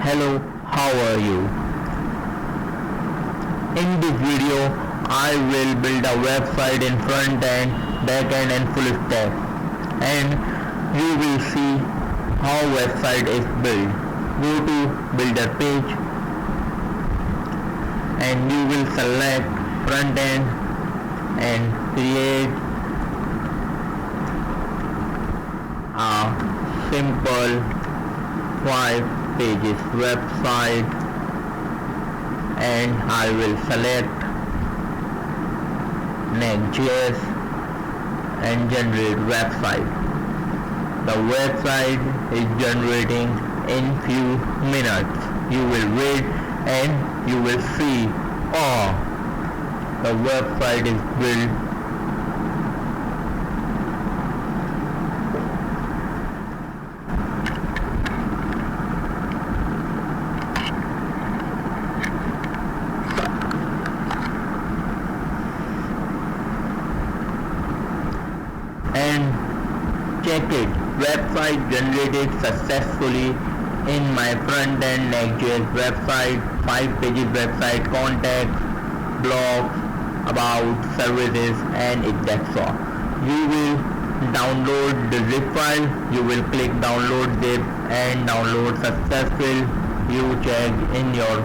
Hello, how are you? In this video, I will build a website in front end, back end and full stack, and you will see how website is built. Go to builder page and you will select front end and create a simple 5 pages website, and I will select Next.js and generate website. The website is generating in few minutes. You will wait and you will see, oh, the website is built. And check it, website generated successfully in my front end Next.js website, 5 pages website, contacts, blogs, about, services, and etc. You will download the zip file. You will click download zip and download successful. You check in your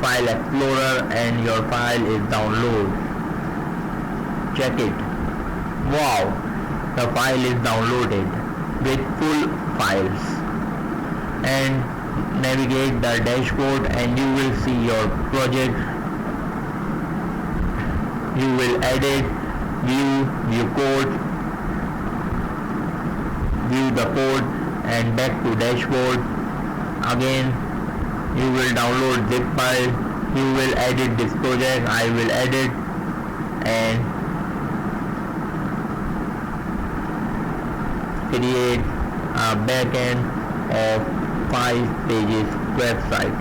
file explorer and your file is download. Check it. Wow, the file is downloaded with full files. And navigate the dashboard and you will see your project. You will edit, view code, view the code and back to dashboard. Again you will download zip file. You will edit this project. I will edit and create a backend of 5 pages website.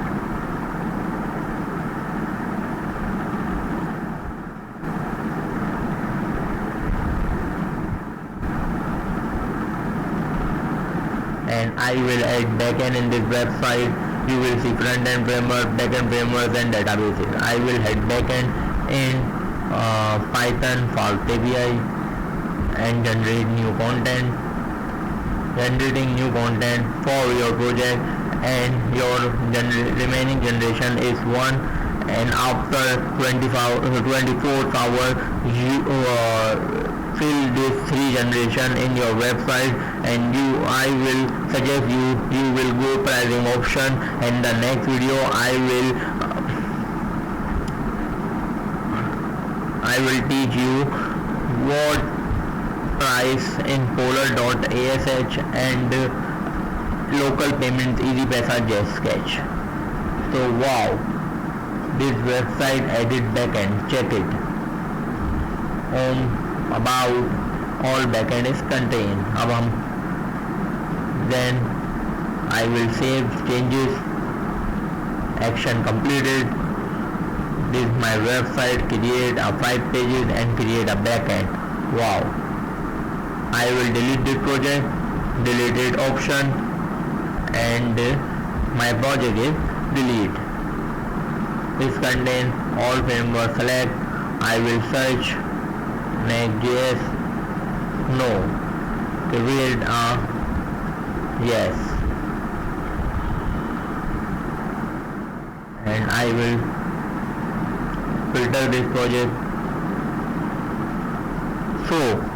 And I will add backend in this website. You will see front end framework, backend frameworks and databases. I will add backend in Python Fast API and generate new content. Generating new content for your project, and your remaining generation is 1, and after 24th hour you fill this 3 generation in your website, and I will suggest you will go pricing option. And the next video I will teach you what price in polar.ash and local payments easy paisa just sketch. So wow, this website edit backend, check it. Home, about, all backend is contained. Then I will save changes, action completed. This is my website. Create a 5 pages and create a backend. Wow. I will delete this project, deleted option, and my project is delete. This contains all frameworks. Select. I will search Next.js. No. Create a yes. And I will filter this project. So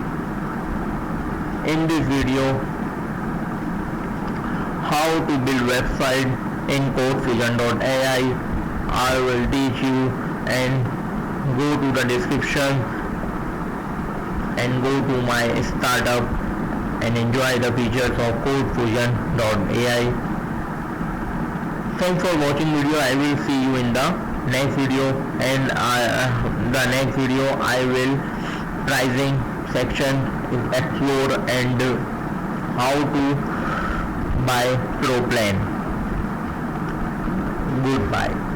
in this video, how to build website in CodeFusion.ai, I will teach you, and go to the description and go to my startup and enjoy the features of CodeFusion.ai. Thanks for watching video. I will see you in the next video, and the next video I will pricing section explore and how to buy pro plan. Goodbye.